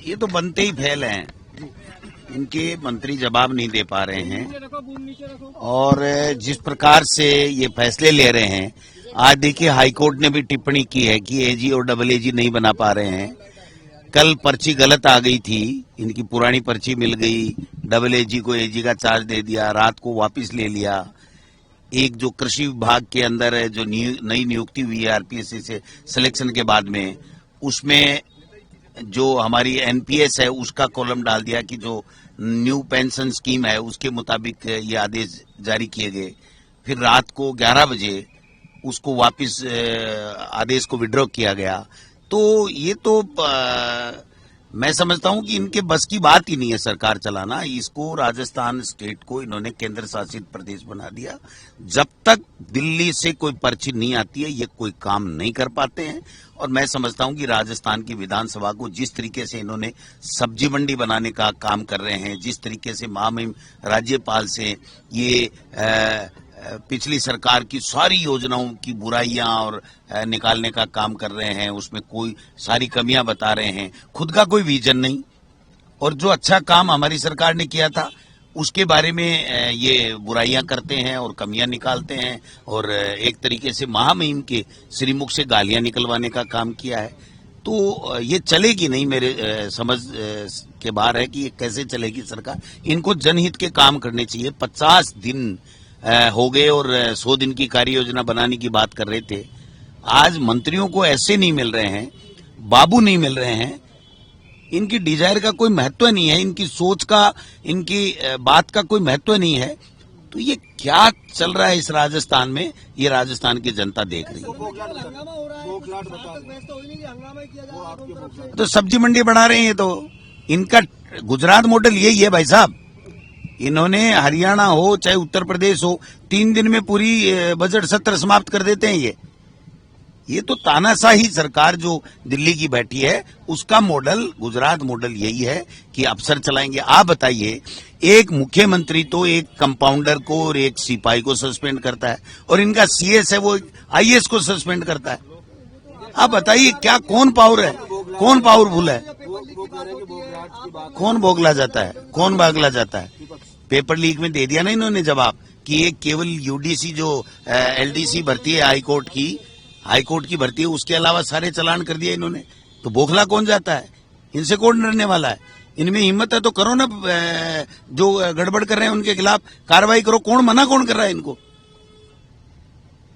ये तो बनते ही फेल हैं। इनके मंत्री जवाब नहीं दे पा रहे हैं और जिस प्रकार से ये फैसले ले रहे हैं, आज देखिए हाईकोर्ट ने भी टिप्पणी की है कि एजी और डबल एजी नहीं बना पा रहे हैं। कल पर्ची गलत आ गई थी, इनकी पुरानी पर्ची मिल गई, डबल एजी को एजी का चार्ज दे दिया, रात को वापस ले लिया। एक जो कृषि विभाग के अंदर है, जो नई नियुक्ति हुई है आरपीएससी से सिलेक्शन के बाद में, उसमें जो हमारी एनपीएस है उसका कॉलम डाल दिया कि जो न्यू पेंशन स्कीम है उसके मुताबिक ये आदेश जारी किए गए। फिर रात को 11 बजे उसको वापस आदेश को विड्रॉ किया गया। तो ये तो मैं समझता हूं कि इनके बस की बात ही नहीं है सरकार चलाना। इसको राजस्थान स्टेट को इन्होंने केंद्र शासित प्रदेश बना दिया। जब तक दिल्ली से कोई पर्ची नहीं आती है ये कोई काम नहीं कर पाते हैं। और मैं समझता हूं कि राजस्थान की विधानसभा को जिस तरीके से इन्होंने सब्जी मंडी बनाने का काम कर रहे हैं, जिस तरीके से महामहिम राज्यपाल से ये पिछली सरकार की सारी योजनाओं की बुराइयां और निकालने का काम कर रहे हैं, उसमें कोई सारी कमियां बता रहे हैं, खुद का कोई विजन नहीं। और जो अच्छा काम हमारी सरकार ने किया था उसके बारे में ये बुराइयां करते हैं और कमियां निकालते हैं और एक तरीके से महामहिम के श्रीमुख से गालियां निकलवाने का काम किया है। तो ये चलेगी नहीं, मेरे समझ के बाहर है कि ये कैसे चलेगी सरकार। इनको जनहित के काम करने चाहिए। 50 दिन हो गए और 100 दिन की कार्य योजना बनाने की बात कर रहे थे। आज मंत्रियों को ऐसे नहीं मिल रहे हैं, बाबू नहीं मिल रहे हैं, इनकी डिजायर का कोई महत्व नहीं है, इनकी सोच का, इनकी बात का कोई महत्व नहीं है। तो ये क्या चल रहा है इस राजस्थान में, ये राजस्थान की जनता देख रही है। तो सब्जी मंडी बढ़ा रहे हैं, तो इनका गुजरात मॉडल यही है भाई साहब। इन्होंने हरियाणा हो चाहे उत्तर प्रदेश हो, 3 दिन में पूरी बजट सत्र समाप्त कर देते हैं। ये तो तानाशाही सरकार जो दिल्ली की बैठी है उसका मॉडल, गुजरात मॉडल यही है कि अफसर चलाएंगे। आप बताइए, एक मुख्यमंत्री तो एक कंपाउंडर को और एक सिपाही को सस्पेंड करता है और इनका सीएस है वो आईएएस को सस्पेंड करता है। आप बताइए क्या, कौन पावर है, कौन पावरफुल है, कौन भोगला जाता है, कौन भागला जाता है। पेपर लीक में दे दिया ना इन्होंने जवाब कि ये केवल यूडीसी जो एलडीसी भर्ती है हाईकोर्ट की भर्ती है, उसके अलावा सारे चालान कर दिए इन्होंने। तो बोखला कौन जाता है, इनसे कौन डरने वाला है। इनमें हिम्मत है तो करो ना, जो गड़बड़ कर रहे हैं उनके खिलाफ कार्रवाई करो। कौन कर रहा है इनको।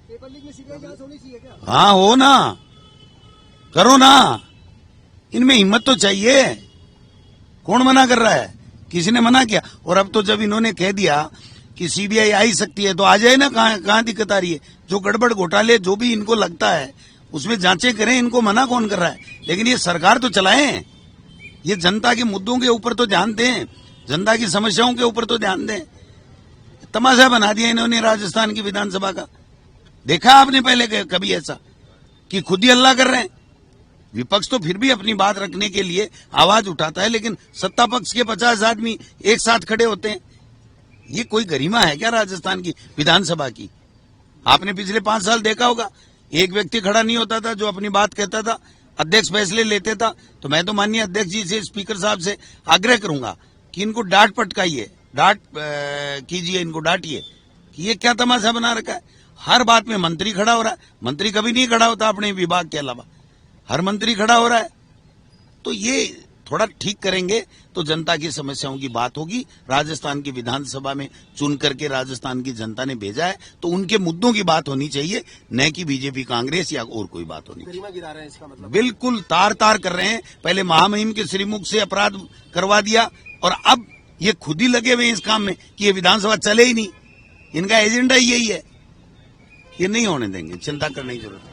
पेपर लीक में सीबीआई जांच होनी चाहिए क्या? हाँ हो ना, करो ना, इनमें हिम्मत तो चाहिए। कौन मना कर रहा है, किसी ने मना किया? और अब तो जब इन्होंने कह दिया कि सीबीआई आ ही सकती है तो आ जाए ना। कहां दिक्कत आ रही है। जो गड़बड़ घोटाले जो भी इनको लगता है उसमें जांचें करें, इनको मना कौन कर रहा है। लेकिन ये सरकार तो चलाएं, ये जनता के मुद्दों के ऊपर तो ध्यान दें, जनता की समस्याओं के ऊपर तो ध्यान दें। तमाशा बना दिया इन्होंने राजस्थान की विधानसभा का। देखा आपने पहले कभी ऐसा कि खुद ही हल्ला कर रहे हैं। विपक्ष तो फिर भी अपनी बात रखने के लिए आवाज उठाता है, लेकिन सत्ता पक्ष के 50 आदमी एक साथ खड़े होते हैं। ये कोई गरिमा है क्या राजस्थान की विधानसभा की? आपने पिछले 5 साल देखा होगा, एक व्यक्ति खड़ा नहीं होता था जो अपनी बात कहता था, अध्यक्ष फैसले लेते था। तो मैं तो माननीय अध्यक्ष जी से, स्पीकर साहब से आग्रह करूंगा कि इनको डांट पटकाइए, डांट कीजिए, इनको डांटिए कि ये क्या तमाशा बना रखा है। हर बात में मंत्री खड़ा हो रहा है। मंत्री कभी नहीं खड़ा होता अपने विभाग के अलावा, हर मंत्री खड़ा हो रहा है। तो ये थोड़ा ठीक करेंगे तो जनता की समस्याओं की बात होगी। राजस्थान की विधानसभा में चुन करके राजस्थान की जनता ने भेजा है तो उनके मुद्दों की बात होनी चाहिए, न कि बीजेपी कांग्रेस या और कोई बात होनी चाहिए। इसका मतलब बिल्कुल तार तार कर रहे हैं। पहले महामहिम के श्रीमुख से अपराध करवा दिया और अब ये खुद ही लगे हुए इस काम में कि ये विधानसभा चले ही नहीं। इनका एजेंडा यही है, ये नहीं होने देंगे, चिंता करने की जरूरत है।